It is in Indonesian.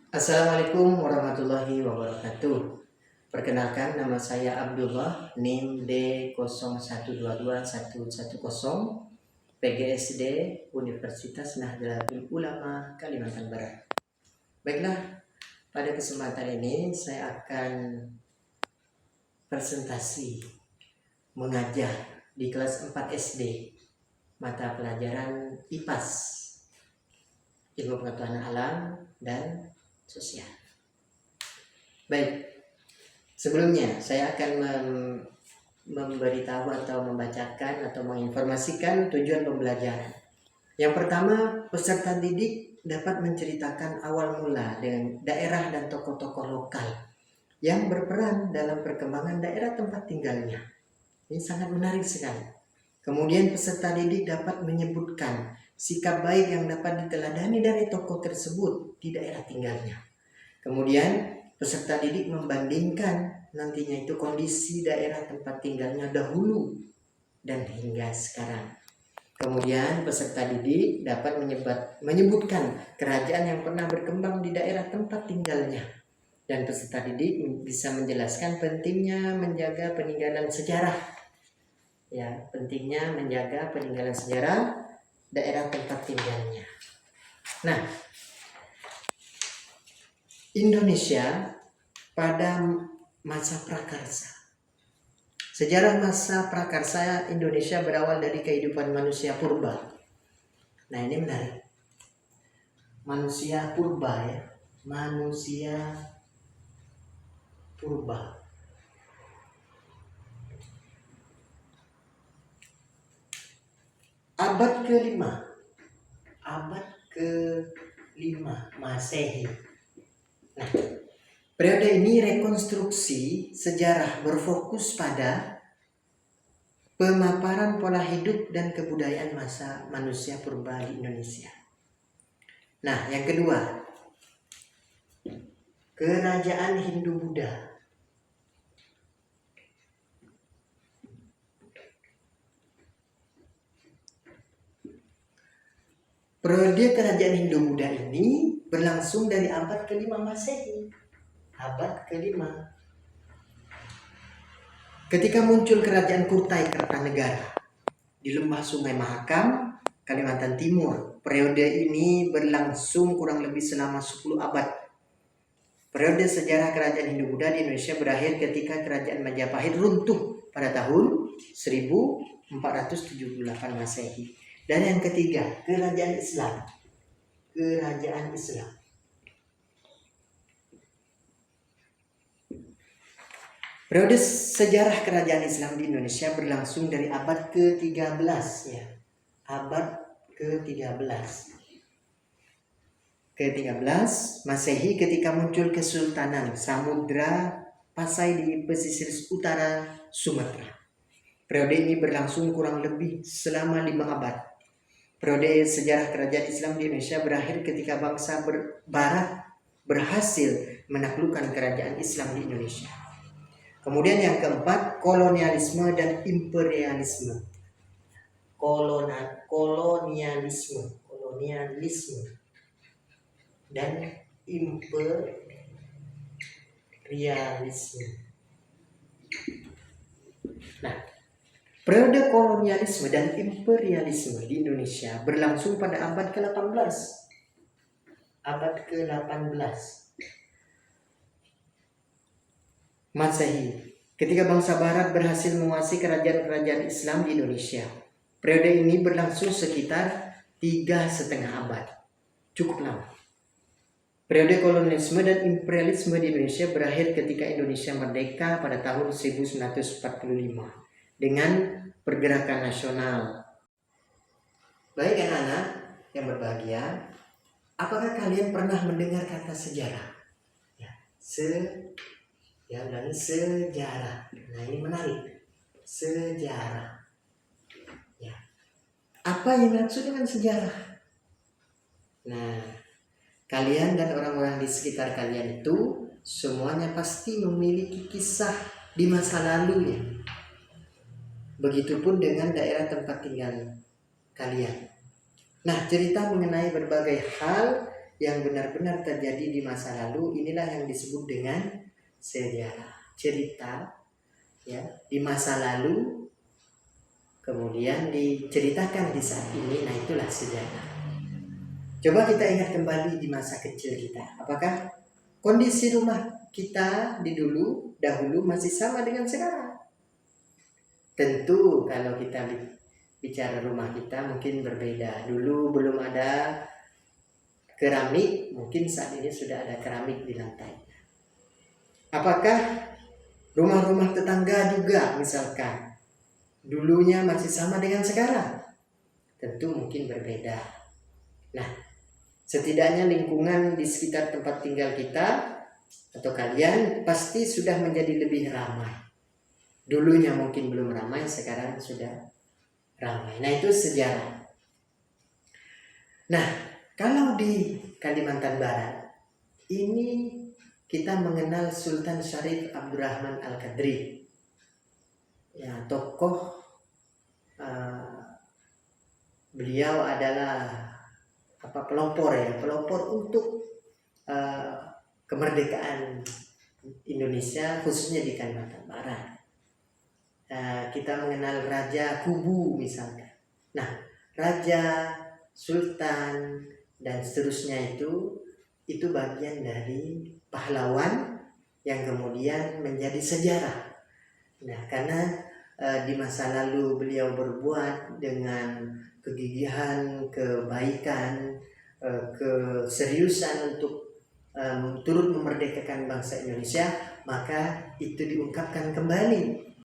Assalamualaikum warahmatullahi wabarakatuh. Perkenalkan, nama saya Abdullah, NIM D01221110, PGSD Universitas Nahdlatul Ulama Kalimantan Barat. Baiklah, pada kesempatan ini saya akan presentasi mengajar di kelas 4 SD mata pelajaran IPAS, Ilmu Pengetahuan Alam dan Sosial. Baik, sebelumnya saya akan memberitahu atau membacakan atau menginformasikan tujuan pembelajaran. Yang pertama, peserta didik dapat menceritakan awal mula dengan daerah dan tokoh-tokoh lokal yang berperan dalam perkembangan daerah tempat tinggalnya. Ini sangat menarik sekali. Kemudian peserta didik dapat menyebutkan sikap baik yang dapat diteladani dari tokoh tersebut di daerah tinggalnya. Kemudian peserta didik membandingkan nantinya itu kondisi daerah tempat tinggalnya dahulu dan hingga sekarang. Kemudian peserta didik dapat menyebutkan kerajaan yang pernah berkembang di daerah tempat tinggalnya. Dan peserta didik bisa menjelaskan pentingnya menjaga peninggalan sejarah. Ya, pentingnya menjaga peninggalan sejarah daerah tempat tinggalnya. Nah, Indonesia pada masa prakarsa. Sejarah masa prakarsa Indonesia berawal dari kehidupan manusia purba. Nah, ini menarik. Manusia purba ya. Manusia purba. Abad ke-5. Abad ke-5 Masehi. Nah, periode ini rekonstruksi sejarah berfokus pada pemaparan pola hidup dan kebudayaan masa manusia purba di Indonesia. Nah, yang kedua, kerajaan Hindu-Buddha. Periode kerajaan Hindu-Buddha ini berlangsung dari abad ke-5 Masehi. Abad ke-5. Ketika muncul kerajaan Kutai Kartanegara di lembah Sungai Mahakam, Kalimantan Timur. Periode ini berlangsung kurang lebih selama 10 abad. Periode sejarah kerajaan Hindu-Buddha di Indonesia berakhir ketika kerajaan Majapahit runtuh pada tahun 1478 Masehi. Dan yang ketiga, kerajaan Islam. Kerajaan Islam. Periode sejarah kerajaan Islam di Indonesia berlangsung dari abad ke-13 ya. Abad ke-13. Ke-13 Masehi ketika muncul Kesultanan Samudra Pasai di pesisir utara Sumatera. Periode ini berlangsung kurang lebih selama 5 abad. Periode sejarah kerajaan Islam di Indonesia berakhir ketika bangsa Barat berhasil menaklukkan kerajaan Islam di Indonesia. Kemudian yang keempat, kolonialisme dan imperialisme. Kolonialisme dan imperialisme. Nah, periode kolonialisme dan imperialisme di Indonesia berlangsung pada abad ke-18. Abad ke-18 Masehi, ketika bangsa Barat berhasil menguasai kerajaan-kerajaan Islam di Indonesia. Periode ini berlangsung sekitar 3,5 abad. Cukup lama. Periode kolonialisme dan imperialisme di Indonesia berakhir ketika Indonesia merdeka pada tahun 1945 dengan pergerakan nasional. Baik anak-anak yang berbahagia, apakah kalian pernah mendengar kata sejarah? Dan sejarah. Nah, ini menarik. Sejarah. Ya. Apa yang dimaksud dengan sejarah? Nah, kalian dan orang-orang di sekitar kalian itu semuanya pasti memiliki kisah di masa lalu ya. Begitupun dengan daerah tempat tinggal kalian. Nah, cerita mengenai berbagai hal yang benar-benar terjadi di masa lalu, inilah yang disebut dengan sejarah. Cerita ya di masa lalu kemudian diceritakan di saat ini, nah itulah sejarah. Coba kita ingat kembali di masa kecil kita. Apakah kondisi rumah kita dahulu masih sama dengan sekarang? Tentu kalau kita bicara rumah kita mungkin berbeda. Dulu belum ada keramik, mungkin saat ini sudah ada keramik di lantai. Apakah rumah-rumah tetangga juga misalkan dulunya masih sama dengan sekarang? Tentu mungkin berbeda. Nah, setidaknya lingkungan di sekitar tempat tinggal kita atau kalian pasti sudah menjadi lebih ramai. Dulunya mungkin belum ramai, sekarang sudah ramai. Nah, itu sejarah. Nah, kalau di Kalimantan Barat, ini kita mengenal Sultan Syarif Abdurrahman Al-Qadri. Ya, tokoh beliau adalah pelopor untuk kemerdekaan Indonesia, khususnya di Kalimantan Barat. Kita mengenal Raja Kubu misalnya. Nah, Raja, Sultan, dan seterusnya itu bagian dari pahlawan yang kemudian menjadi sejarah. Nah, karena di masa lalu beliau berbuat dengan kegigihan, kebaikan, keseriusan untuk turut memerdekakan bangsa Indonesia, maka itu diungkapkan kembali